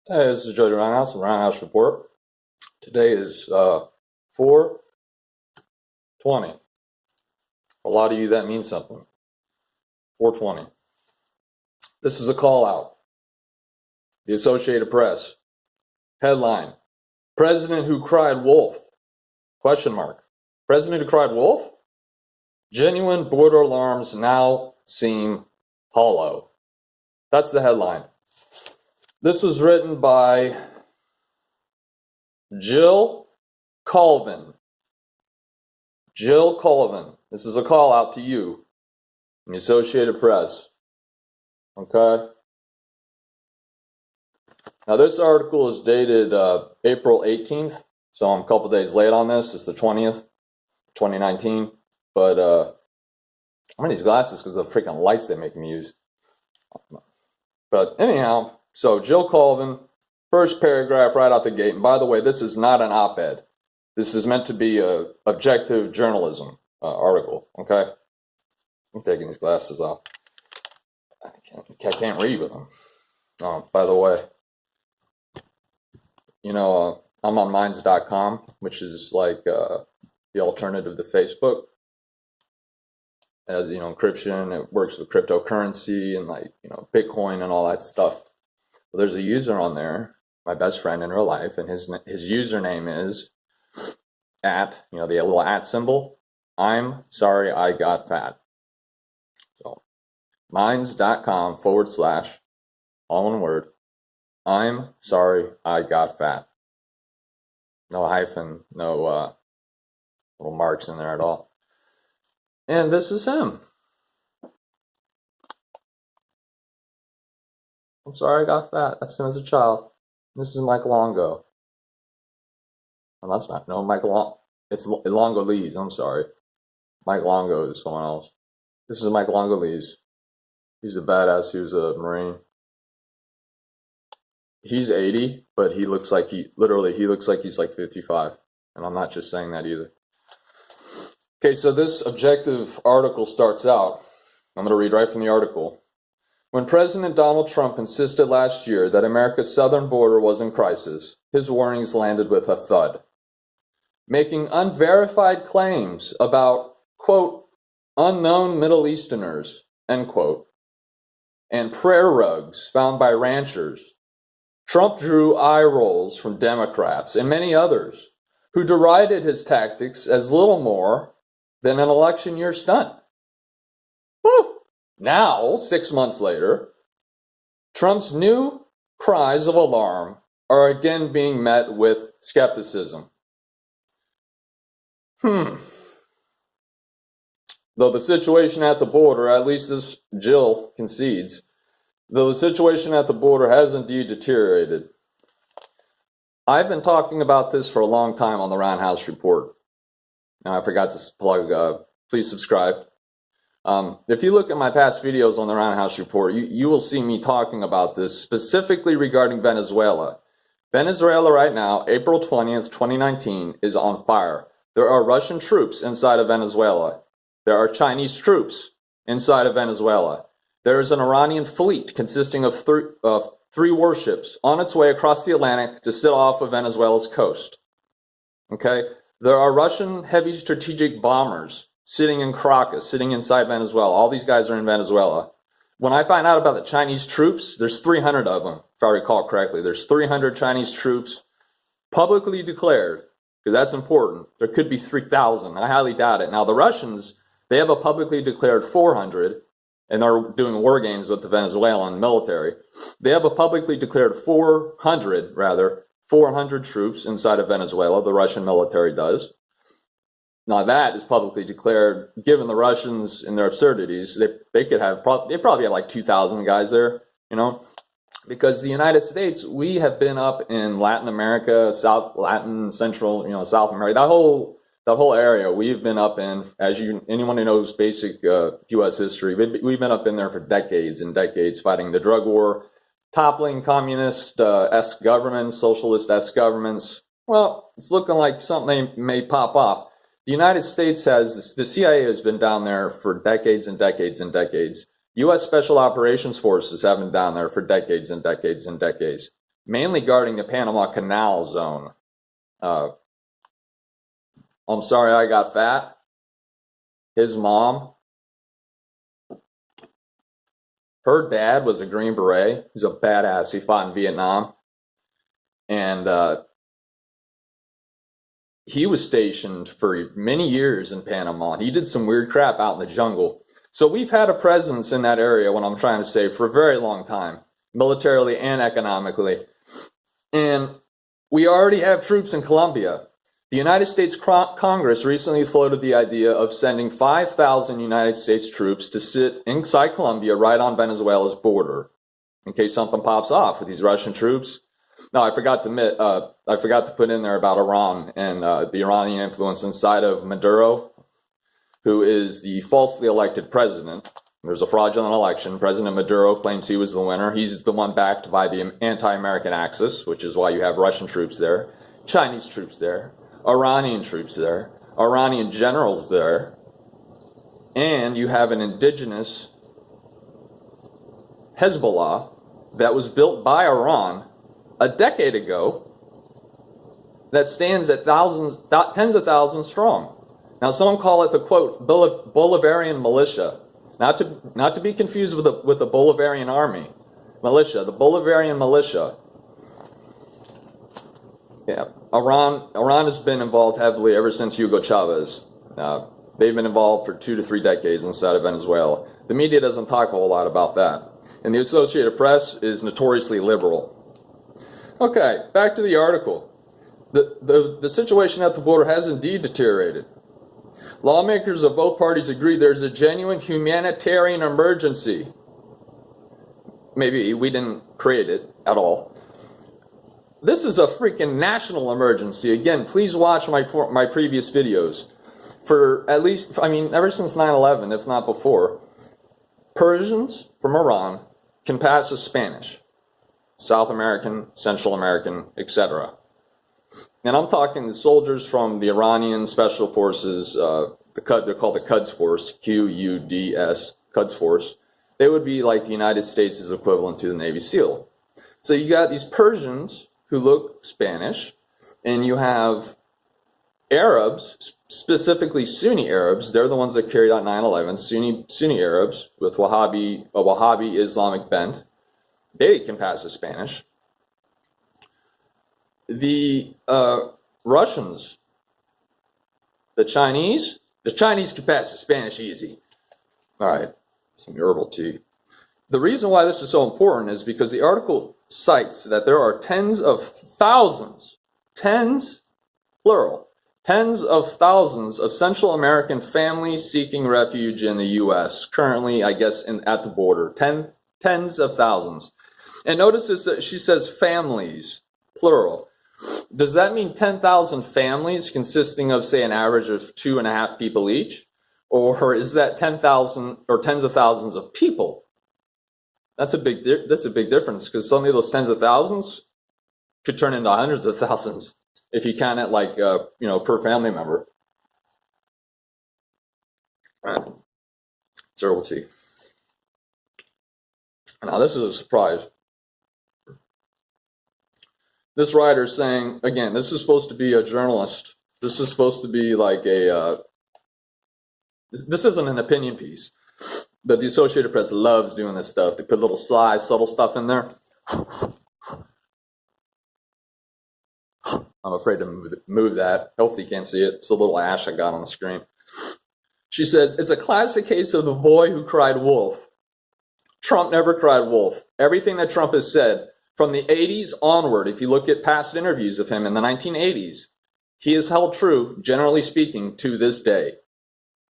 Hey, this is Jody Roundhouse from Roundhouse Report. Today is 4/20. A lot of you, that means something. 4/20. This is a call out. The Associated Press. Headline: President who cried wolf? Question mark. President who cried wolf? Genuine border alarms now seem hollow. That's the headline. This was written by Jill Colvin. Jill Colvin. This is a call out to you in the Associated Press. Okay? Now, this article is dated April 18th, so I'm a couple days late on this. It's the 20th, 2019. But I'm wearing these glasses because of the freaking lights they make me use. But anyhow, so Jill Colvin, first paragraph right out the gate. And by the way, this is not an op-ed. This is meant to be a objective journalism article, okay? I'm taking these glasses off. I can't read with them. By the way, I'm on minds.com, which is like the alternative to Facebook. It has, encryption. It works with cryptocurrency and Bitcoin and all that stuff. Well, there's a user on there, my best friend in real life, and his username is @ the little @ symbol. I'm sorry I got fat. So minds.com / all one word. I'm sorry I got fat. No hyphen, no little marks in there at all. And this is him. I'm sorry I got fat. That's him as a child. This is Mike Longo. Oh, that's not. No, Mike Long. It's Longo Lees. I'm sorry. Mike Longo is someone else. This is Mike Longo Lees. He's a badass. He was a Marine. He's 80, but he looks like he looks like he's like 55. And I'm not just saying that either. Okay, so this objective article starts out. I'm going to read right from the article. When President Donald Trump insisted last year that America's southern border was in crisis, his warnings landed with a thud. Making unverified claims about, quote, unknown Middle Easterners, end quote, and prayer rugs found by ranchers, Trump drew eye rolls from Democrats and many others who derided his tactics as little more than an election year stunt. Woo! Now, 6 months later, Trump's new cries of alarm are again being met with skepticism. Though the situation at the border, at least this Jill concedes, though the situation at the border has indeed deteriorated. I've been talking about this for a long time on the Roundhouse Report. Now, I forgot to plug, please subscribe. If you look at my past videos on the Roundhouse Report, you will see me talking about this specifically regarding Venezuela. Venezuela right now, April 20th, 2019, is on fire. There are Russian troops inside of Venezuela. There are Chinese troops inside of Venezuela. There is an Iranian fleet consisting of three warships on its way across the Atlantic to sit off of Venezuela's coast. Okay? There are Russian heavy strategic bombers sitting in Caracas, sitting inside Venezuela. All these guys are in Venezuela. When I find out about the Chinese troops, there's 300 of them, if I recall correctly. There's 300 Chinese troops publicly declared, because that's important. There could be 3,000. I highly doubt it. Now, the Russians, they have a publicly declared 400, and they're doing war games with the Venezuelan military. They have a publicly declared 400 troops inside of Venezuela. The Russian military does. Now that is publicly declared. Given the Russians and their absurdities, they probably have like 2,000 guys there, because the United States, we have been up in Latin America, South America, that whole area. We've been up in, anyone who knows basic U.S. history, we've been up in there for decades and decades, fighting the drug war, toppling communist-esque governments, socialist-esque governments. Well, it's looking like something may pop off. The United States the CIA has been down there for decades and decades and decades. U.S. Special Operations Forces have been down there for decades and decades and decades. mainly guarding the Panama Canal zone. I'm sorry I got fat. His mom, her dad was a Green Beret. He's a badass. He fought in Vietnam. And he was stationed for many years in Panama. He did some weird crap out in the jungle. So we've had a presence in that area, what I'm trying to say, for a very long time, militarily and economically. And we already have troops in Colombia. The United States Congress recently floated the idea of sending 5,000 United States troops to sit inside Colombia right on Venezuela's border in case something pops off with these Russian troops. No, I forgot to put in there about Iran and the Iranian influence inside of Maduro, who is the falsely elected president. There's a fraudulent election. President Maduro claims he was the winner. He's the one backed by the anti-American axis, which is why you have Russian troops there, Chinese troops there, Iranian troops there, Iranian generals there, and you have an indigenous Hezbollah that was built by Iran a decade ago that stands at tens of thousands strong. Now, some call it the, quote, Bolivarian militia, not to be confused with the Bolivarian army militia, the Bolivarian militia. Yeah, Iran has been involved heavily ever since Hugo Chavez. They've been involved for 2 to 3 decades inside of Venezuela. The media doesn't talk a whole lot about that. And the Associated Press is notoriously liberal. Okay, back to the article. The situation at the border has indeed deteriorated. Lawmakers of both parties agree there's a genuine humanitarian emergency. Maybe we didn't create it at all. This is a freaking national emergency. Again, please watch my previous videos. For at least, ever since 9/11, if not before, Persians from Iran can pass as Spanish. South American, Central American, etc. And I'm talking the soldiers from the Iranian Special Forces, they're called the Quds Force, Quds, Quds Force. They would be like the United States' equivalent to the Navy SEAL. So you got these Persians who look Spanish, and you have Arabs, specifically Sunni Arabs. They're the ones that carried out 9/11, Sunni Arabs with a Wahhabi Islamic bent. They can pass as Spanish. The Russians, the Chinese can pass as Spanish easy. All right, some herbal tea. The reason why this is so important is because the article cites that there are tens of thousands of Central American families seeking refuge in the U.S. currently, I guess, at the border. Tens of thousands. And notice this, that she says families, plural. Does that mean 10,000 families consisting of, say, an average of 2.5 people each? Or is that 10,000 or tens of thousands of people? That's a big difference, because suddenly those tens of thousands could turn into hundreds of thousands if you count it like, per family member. All right. It's herbal tea. Now, this is a surprise. This writer is saying, again, this is supposed to be a journalist. This is supposed to be like this isn't an opinion piece. But the Associated Press loves doing this stuff. They put little sly, subtle stuff in there. I'm afraid to move that. Hopefully you can't see it. It's a little ash I got on the screen. She says, it's a classic case of the boy who cried wolf. Trump never cried wolf. Everything that Trump has said from the 80s onward, if you look at past interviews of him in the 1980s, he has held true, generally speaking, to this day.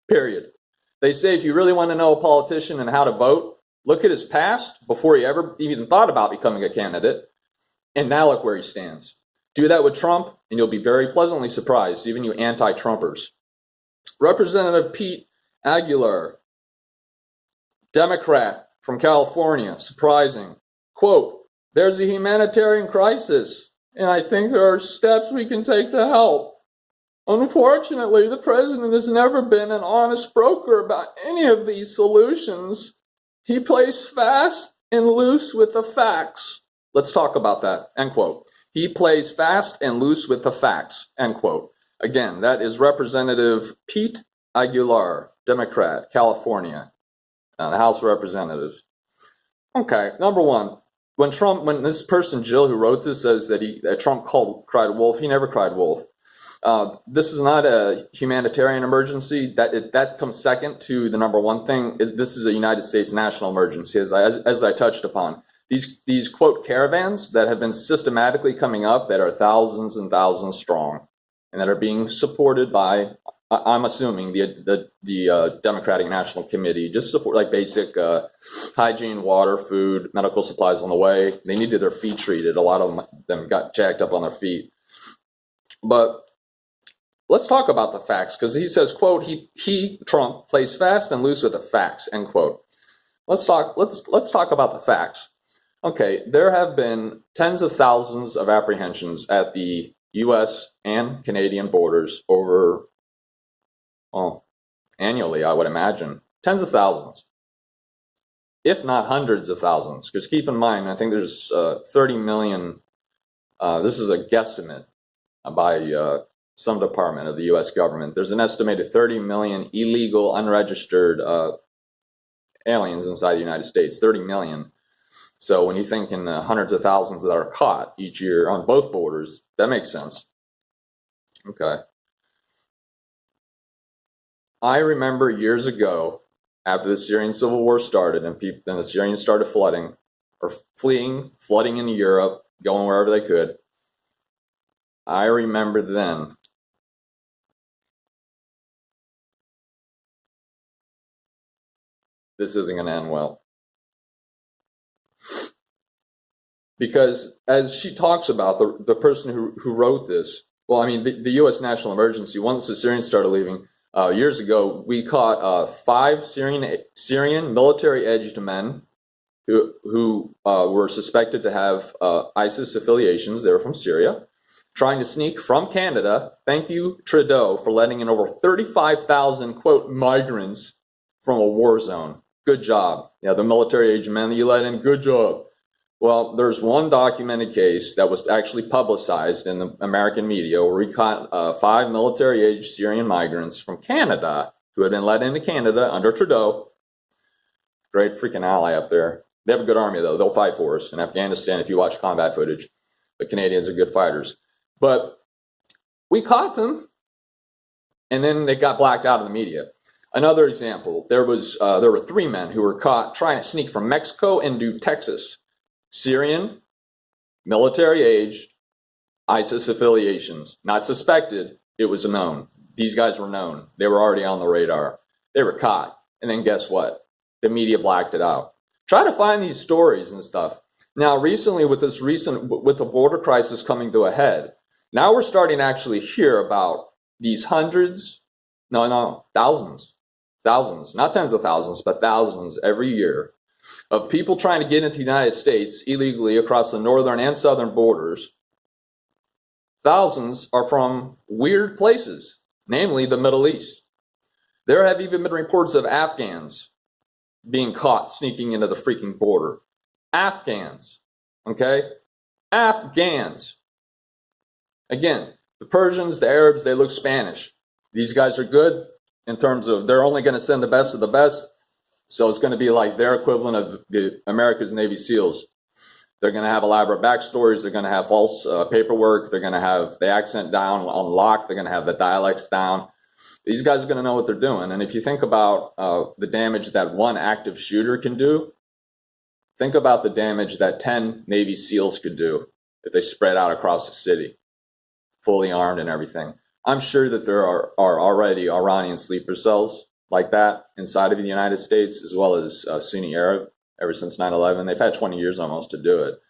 Period. They say if you really want to know a politician and how to vote, look at his past before he ever even thought about becoming a candidate, and now look where he stands. Do that with Trump, and you'll be very pleasantly surprised, even you anti-Trumpers. Representative Pete Aguilar, Democrat from California, surprising. Quote, there's a humanitarian crisis, and I think there are steps we can take to help. Unfortunately, the president has never been an honest broker about any of these solutions. He plays fast and loose with the facts. Let's talk about that, end quote. He plays fast and loose with the facts, end quote. Again, that is Representative Pete Aguilar, Democrat, California, the House of Representatives. Okay, number one, when this person, Jill, who wrote this, says that Trump cried wolf, he never cried wolf. This is not a humanitarian emergency. That comes second to the number one thing. This is a United States national emergency, as I touched upon. These quote caravans that have been systematically coming up that are thousands and thousands strong, and that are being supported by, I'm assuming, the Democratic National Committee, just support like basic hygiene, water, food, medical supplies on the way. They needed their feet treated. A lot of them got jacked up on their feet. But let's talk about the facts, because he says, quote, Trump plays fast and loose with the facts, end quote. Let's talk about the facts. Okay, there have been tens of thousands of apprehensions at the U.S. and Canadian borders over, annually, I would imagine. Tens of thousands, if not hundreds of thousands. Because keep in mind, I think there's 30 million, this is a guesstimate by some department of the U.S. government. There's an estimated 30 million illegal, unregistered aliens inside the United States, 30 million. So when you think in hundreds of thousands that are caught each year on both borders, that makes sense. Okay. I remember years ago, after the Syrian civil war started and the Syrians started flooding into Europe, going wherever they could, I remember then this isn't going to end well. Because as she talks about, the person who wrote this, well, I mean, the U.S. national emergency, once the Syrians started leaving, years ago, we caught 5 Syrian military-aged men who were suspected to have ISIS affiliations. They were from Syria, trying to sneak from Canada. Thank you, Trudeau, for letting in over 35,000, quote, migrants from a war zone. Good job. Yeah, the military-aged men that you let in, good job. Well, there's one documented case that was actually publicized in the American media where we caught 5 military-aged Syrian migrants from Canada who had been let into Canada under Trudeau. Great freaking ally up there. They have a good army, though. They'll fight for us. In Afghanistan, if you watch combat footage, the Canadians are good fighters. But we caught them, and then they got blacked out of the media. Another example, there were 3 men who were caught trying to sneak from Mexico into Texas. Syrian, military-aged, ISIS affiliations. Not suspected, it was known. These guys were known. They were already on the radar. They were caught. And then guess what? The media blacked it out. Try to find these stories and stuff. Now, recently, with the border crisis coming to a head, now we're starting to actually hear about these thousands, not tens of thousands, but thousands every year, of people trying to get into the United States illegally across the northern and southern borders. Thousands are from weird places, namely the Middle East. There have even been reports of Afghans being caught sneaking into the freaking border. Afghans, okay? Afghans. Again, the Persians, the Arabs, they look Spanish. These guys are good in terms of they're only going to send the best of the best. So it's going to be like their equivalent of America's Navy SEALs. They're going to have elaborate backstories. They're going to have false paperwork. They're going to have the accent down on lock. They're going to have the dialects down. These guys are going to know what they're doing. And if you think about the damage that one active shooter can do, think about the damage that 10 Navy SEALs could do if they spread out across the city, fully armed and everything. I'm sure that there are already Iranian sleeper cells like that inside of the United States, as well as Sunni Arab, ever since 9/11. They've had 20 years almost to do it.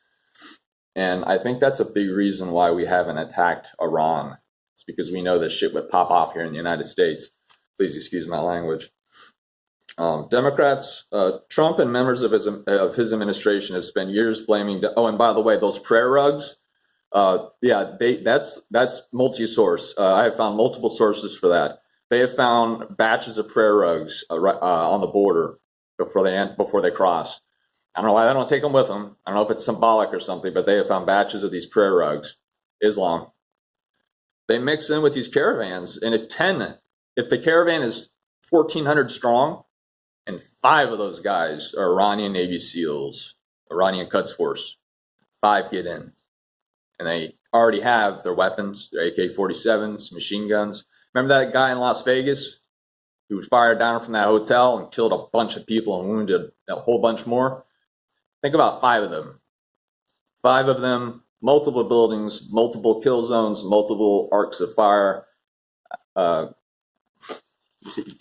And I think that's a big reason why we haven't attacked Iran. It's because we know this shit would pop off here in the United States. Please excuse my language. Democrats, Trump and members of his administration have spent years blaming, and by the way, those prayer rugs, that's multi-source. I have found multiple sources for that. They have found batches of prayer rugs on the border before they cross. I don't know why they don't take them with them. I don't know if it's symbolic or something, but they have found batches of these prayer rugs, Islam. They mix in with these caravans, and if the caravan is 1,400 strong, and 5 of those guys are Iranian Navy SEALs, Iranian Quds Force, 5 get in, and they already have their weapons, their AK-47s, machine guns. Remember that guy in Las Vegas who was fired down from that hotel and killed a bunch of people and wounded a whole bunch more? Think about 5 of them. 5 of them, multiple buildings, multiple kill zones, multiple arcs of fire.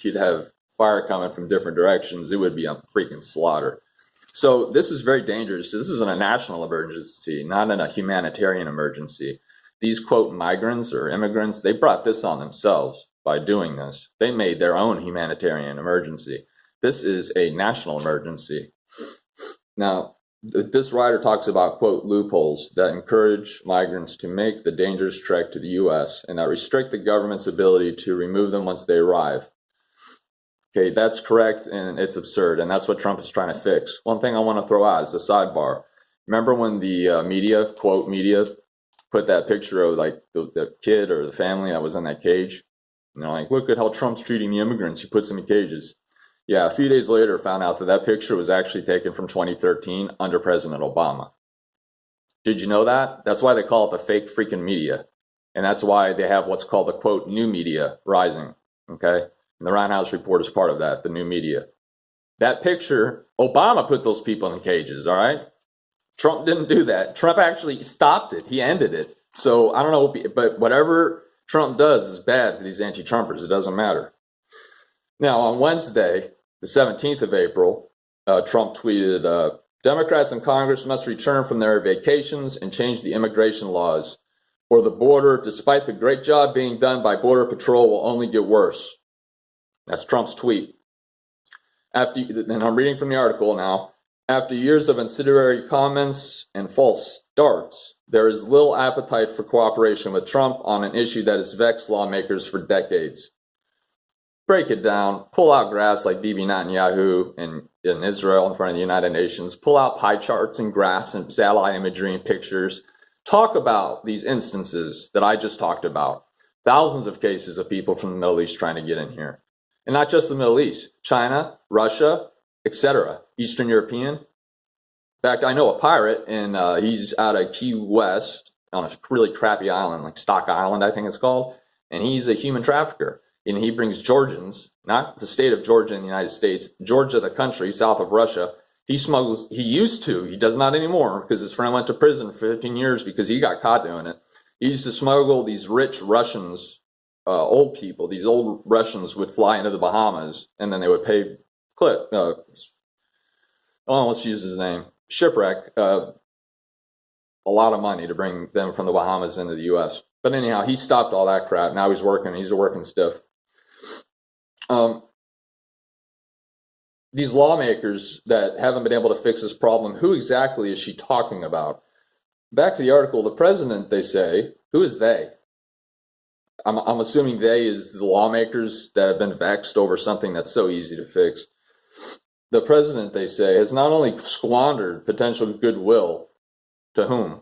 You'd have fire coming from different directions. It would be a freaking slaughter. So this is very dangerous. This is in a national emergency, not in a humanitarian emergency. These, quote, migrants or immigrants, they brought this on themselves by doing this. They made their own humanitarian emergency. This is a national emergency. Now, this writer talks about, quote, loopholes that encourage migrants to make the dangerous trek to the U.S. and that restrict the government's ability to remove them once they arrive. Okay, that's correct, and it's absurd, and that's what Trump is trying to fix. One thing I want to throw out is a sidebar. Remember when the media, quote, media, put that picture of like the kid or the family that was in that cage? And they're like, look at how Trump's treating the immigrants. He puts them in cages. Yeah, a few days later, found out that that picture was actually taken from 2013 under President Obama. Did you know that? That's why they call it the fake freaking media. And that's why they have what's called the, quote, new media rising, okay? And the Ryan House report is part of that, the new media. That picture, Obama put those people in cages, all right? Trump didn't do that. Trump actually stopped it. He ended it. So I don't know, but whatever Trump does is bad for these anti-Trumpers. It doesn't matter. Now, on Wednesday, the 17th of April, Trump tweeted, Democrats in Congress must return from their vacations and change the immigration laws, or the border, despite the great job being done by Border Patrol, will only get worse. That's Trump's tweet. And I'm reading from the article now. After years of incendiary comments and false starts, there is little appetite for cooperation with Trump on an issue that has vexed lawmakers for decades. Break it down, pull out graphs like Bibi Netanyahu in Israel in front of the United Nations, pull out pie charts and graphs and satellite imagery and pictures. Talk about these instances that I just talked about. Thousands of cases of people from the Middle East trying to get in here. And not just the Middle East, China, Russia, etc., Eastern European. In fact, I know a pirate, and he's out of Key West on a really crappy island, like Stock Island, I think it's called, and he's a human trafficker. And he brings Georgians, not the state of Georgia in the United States, Georgia, the country, south of Russia. He used to, he does not anymore, because his friend went to prison for 15 years because he got caught doing it. He used to smuggle these rich Russians, old people, these old Russians would fly into the Bahamas, and then they would pay let's use his name, Shipwreck, a lot of money to bring them from the Bahamas into the U.S. But anyhow, he stopped all that crap. Now he's working stiff. These lawmakers that haven't been able to fix this problem, who exactly is she talking about? Back to the article, the president, they say, who is they? I'm assuming they is the lawmakers that have been vexed over something that's so easy to fix. The president, they say, has not only squandered potential goodwill, to whom,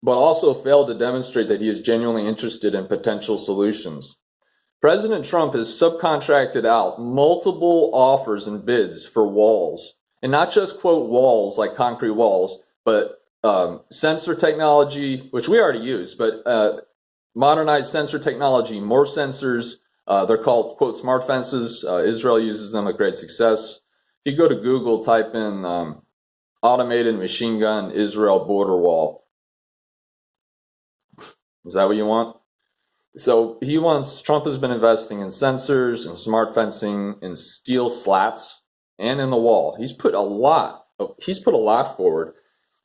but also failed to demonstrate that he is genuinely interested in potential solutions. President Trump has subcontracted out multiple offers and bids for walls, and not just, quote, walls like concrete walls, but sensor technology, which we already use, but modernized sensor technology, more sensors. They're called, quote, smart fences. Israel uses them with great success. If you go to Google, type in automated machine gun Israel border wall. Is that what you want? So Trump has been investing in sensors and smart fencing and steel slats and in the wall. He's put a lot forward.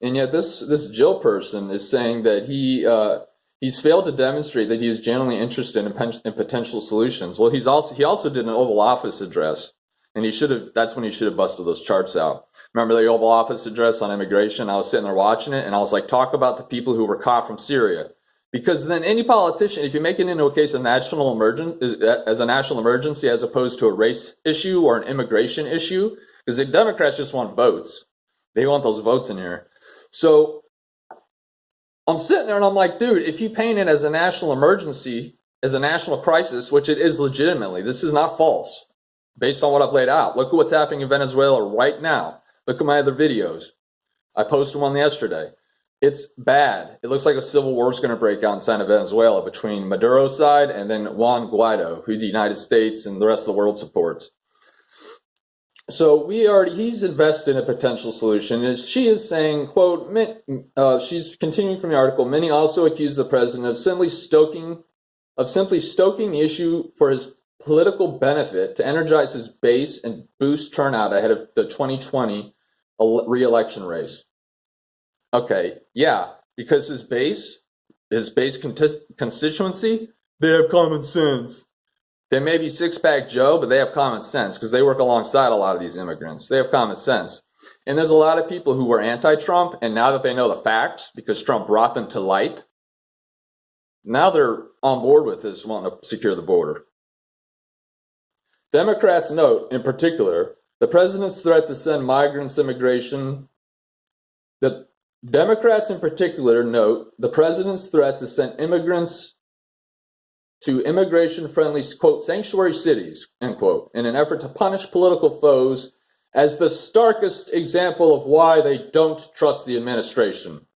And yet this Jill person is saying that he's failed to demonstrate that he is genuinely interested in potential solutions. Well, he also did an Oval Office address, and that's when he should have busted those charts out. Remember the Oval Office address on immigration? I was sitting there watching it, and I was like, talk about the people who were caught from Syria. Because then any politician, if you make it into a case of as a national emergency as opposed to a race issue or an immigration issue, because the Democrats just want votes. They want those votes in here. So I'm sitting there and I'm like, dude, if you paint it as a national emergency, as a national crisis, which it is legitimately, this is not false, based on what I've laid out. Look at what's happening in Venezuela right now. Look at my other videos. I posted one yesterday. It's bad. It looks like a civil war is going to break out inside of Venezuela between Maduro's side and then Juan Guaido, who the United States and the rest of the world supports. So he's invested in a potential solution. She is saying, quote, she's continuing from the article, many also accuse the president of simply stoking the issue for his political benefit to energize his base and boost turnout ahead of the 2020 re-election race. Okay, yeah, because his base constituency, they have common sense. They may be six-pack Joe, but they have common sense because they work alongside a lot of these immigrants. They have common sense. And there's a lot of people who were anti-Trump, and now that they know the facts, because Trump brought them to light, now they're on board with this, wanting to secure the border. Democrats note, in particular, the president's threat to send migrants immigration. The Democrats in particular note the president's threat to send immigrants to immigration-friendly, quote, sanctuary cities, end quote, in an effort to punish political foes as the starkest example of why they don't trust the administration.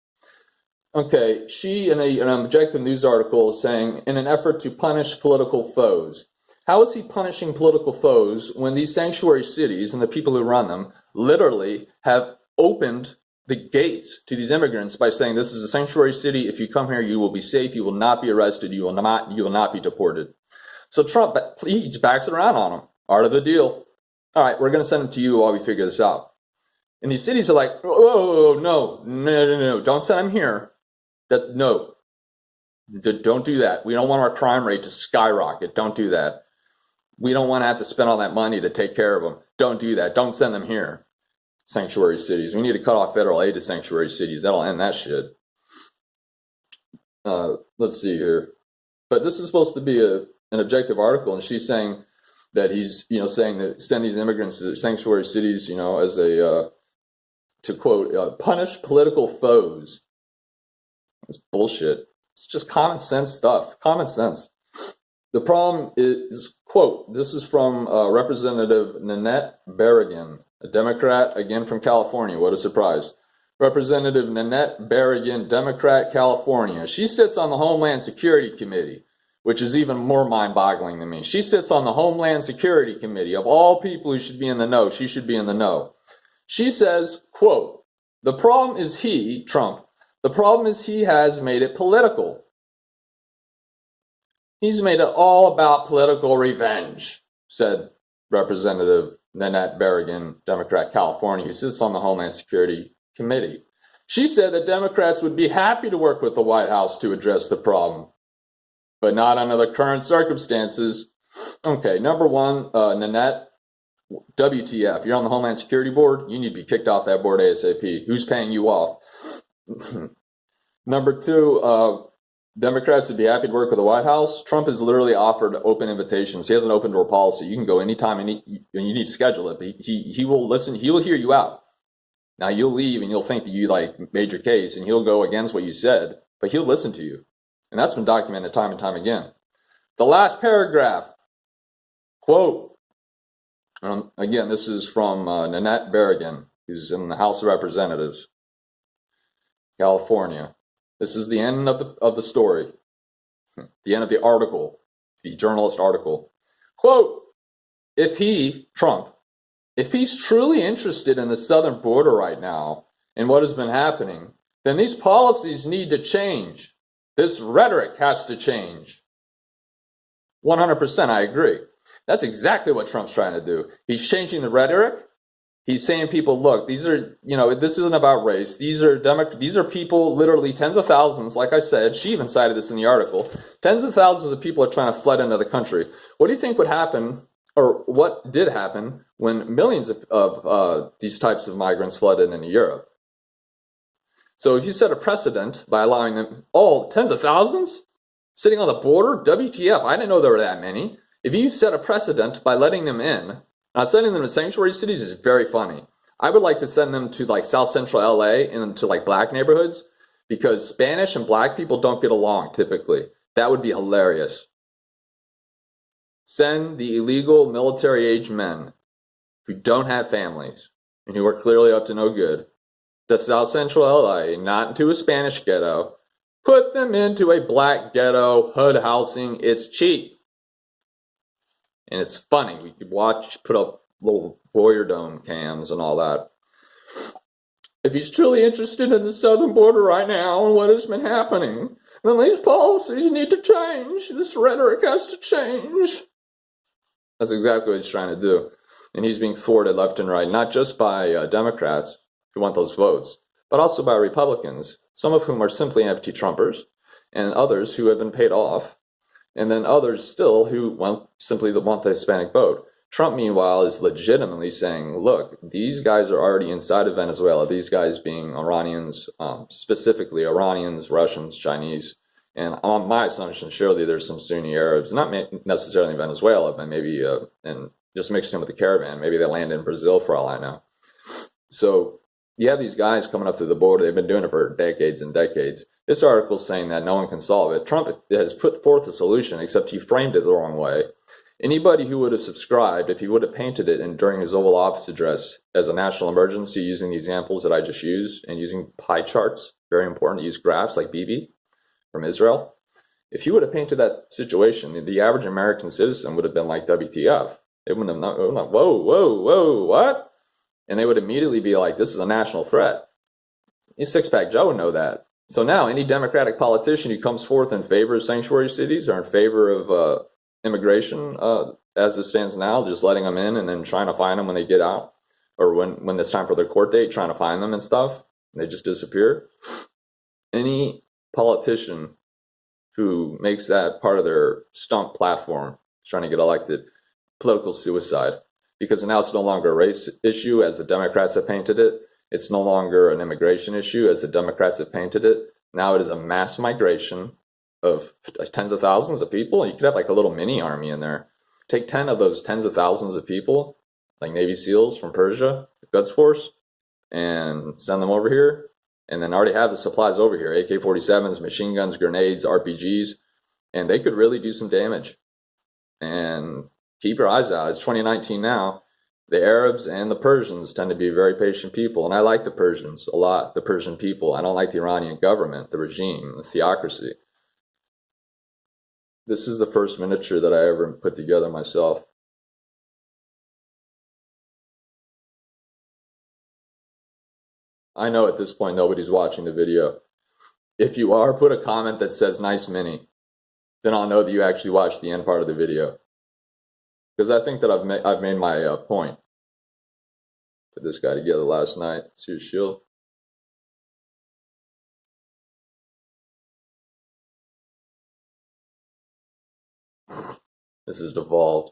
Okay, she, in an objective news article, is saying, in an effort to punish political foes. How is he punishing political foes when these sanctuary cities and the people who run them literally have opened the gates to these immigrants by saying this is a sanctuary city. If you come here, you will be safe. You will not be arrested. You will not be deported. So Trump, he backs it around on them. Part of the deal. All right, we're going to send them to you while we figure this out. And these cities are like, oh, no, don't send them here. No, don't do that. We don't want our crime rate to skyrocket. Don't do that. We don't want to have to spend all that money to take care of them. Don't do that. Don't send them here. Sanctuary cities. We need to cut off federal aid to sanctuary cities. That'll end that shit. Let's see here. But this is supposed to be an objective article, and she's saying that he's, saying that send these immigrants to sanctuary cities, as a, to quote, punish political foes. It's bullshit. It's just common sense stuff. Common sense. The problem is, quote, this is from Representative Nanette Berrigan, a Democrat, again from California. What a surprise. Representative Nanette Berrigan, Democrat, California. She sits on the Homeland Security Committee, which is even more mind-boggling to me. She sits on the Homeland Security Committee. Of all people who should be in the know, she should be in the know. She says, quote, the problem is Trump, the problem is he has made it political. He's made it all about political revenge, said Representative Nanette Berrigan, Democrat, California, who sits on the Homeland Security Committee. She said that Democrats would be happy to work with the White House to address the problem, but not under the current circumstances. Okay, number one, Nanette, WTF. You're on the Homeland Security Board. You need to be kicked off that board ASAP. Who's paying you off? Number two, Democrats would be happy to work with the White House. Trump has literally offered open invitations. He has an open door policy. You can go anytime and you need to schedule it, but he will listen. He will hear you out. Now you'll leave and you'll think that you made your case and he'll go against what you said, but he'll listen to you. And that's been documented time and time again. The last paragraph, quote, again, this is from Nanette Berrigan, who's in the House of Representatives, California. This is the end of the story, the end of the article, the journalist article. Quote, Trump, if he's truly interested in the southern border right now and what has been happening, then these policies need to change. This rhetoric has to change. 100%, I agree. That's exactly what Trump's trying to do. He's changing the rhetoric. He's saying people, look, these are, this isn't about race. These are people, literally tens of thousands, like I said, she even cited this in the article. Tens of thousands of people are trying to flood into the country. What do you think would happen, or what did happen, when millions of these types of migrants flooded into Europe? So if you set a precedent by allowing them, tens of thousands sitting on the border, WTF, I didn't know there were that many. If you set a precedent by letting them in, now, sending them to sanctuary cities is very funny. I would like to send them to like South Central LA and to like black neighborhoods, because Spanish and black people don't get along typically. That would be hilarious. Send the illegal military age men who don't have families and who are clearly up to no good to South Central LA, not into a Spanish ghetto. Put them into a black ghetto, hood housing. It's cheap. And it's funny. We could watch, put up little Voyeur Dome cams and all that. If he's truly interested in the southern border right now and what has been happening, then these policies need to change. This rhetoric has to change. That's exactly what he's trying to do. And he's being thwarted left and right, not just by Democrats who want those votes, but also by Republicans, some of whom are simply empty Trumpers, and others who have been paid off, and then others still who want the Hispanic vote. Trump, meanwhile, is legitimately saying, look, these guys are already inside of Venezuela, these guys being Iranians, specifically Iranians, Russians, Chinese, and on my assumption, surely there's some Sunni Arabs, not necessarily in Venezuela, but maybe and just mixed in with the caravan. Maybe they land in Brazil for all I know. So you have these guys coming up through the border. They've been doing it for decades and decades. This article is saying that no one can solve it. Trump has put forth a solution, except he framed it the wrong way. Anybody who would have subscribed, if he would have painted it during his Oval Office address as a national emergency, using the examples that I just used and using pie charts, very important to use graphs like Bibi from Israel. If he would have painted that situation, the average American citizen would have been like, WTF. They wouldn't have known, like, whoa, what? And they would immediately be like, this is a national threat. Six-Pack Joe would know that. So now any Democratic politician who comes forth in favor of sanctuary cities or in favor of immigration, as it stands now, just letting them in and then trying to find them when they get out, or when it's time for their court date, trying to find them and stuff, and they just disappear. Any politician who makes that part of their stump platform, trying to get elected, political suicide, because now it's no longer a race issue as the Democrats have painted it. It's no longer an immigration issue as the Democrats have painted it. Now it is a mass migration of tens of thousands of people. You could have like a little mini army in there. Take 10 of those tens of thousands of people, like Navy SEALs from Persia, Quds Force, and send them over here, and then already have the supplies over here, AK-47s, machine guns, grenades, RPGs, and they could really do some damage. And keep your eyes out. It's 2019 now. The Arabs and the Persians tend to be very patient people, and I like the Persians a lot, the Persian people. I don't like the Iranian government, the regime, the theocracy. This is the first miniature that I ever put together myself. I know at this point nobody's watching the video. If you are, put a comment that says nice mini. Then I'll know that you actually watched the end part of the video. Because I think that I've made my point. Put this guy together last night. See his shield. This has devolved.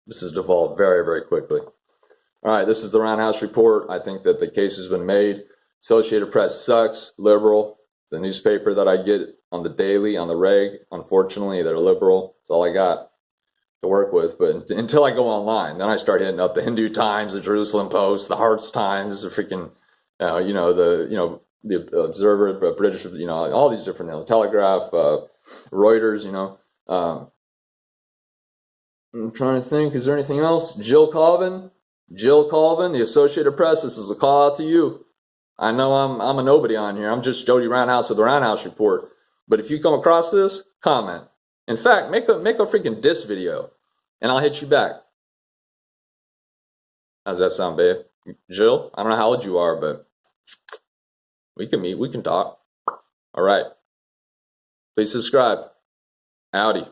This has devolved very, very quickly. All right, this is the Roundhouse Report. I think that the case has been made. Associated Press sucks. Liberal. The newspaper that I get on the daily, on the reg, unfortunately, they're liberal. That's all I got to work with. But until I go online, then I start hitting up the Hindu Times, the Jerusalem Post, the Hearts Times, the freaking, the Observer, British, all these different, Telegraph, Reuters, I'm trying to think, is there anything else? Jill Colvin, the Associated Press, this is a call out to you. I know I'm a nobody on here. I'm just Jody Roundhouse with the Roundhouse Report. But if you come across this, comment. In fact, make a freaking diss video, and I'll hit you back. How's that sound, babe? Jill, I don't know how old you are, but we can meet, we can talk. All right. Please subscribe. Howdy.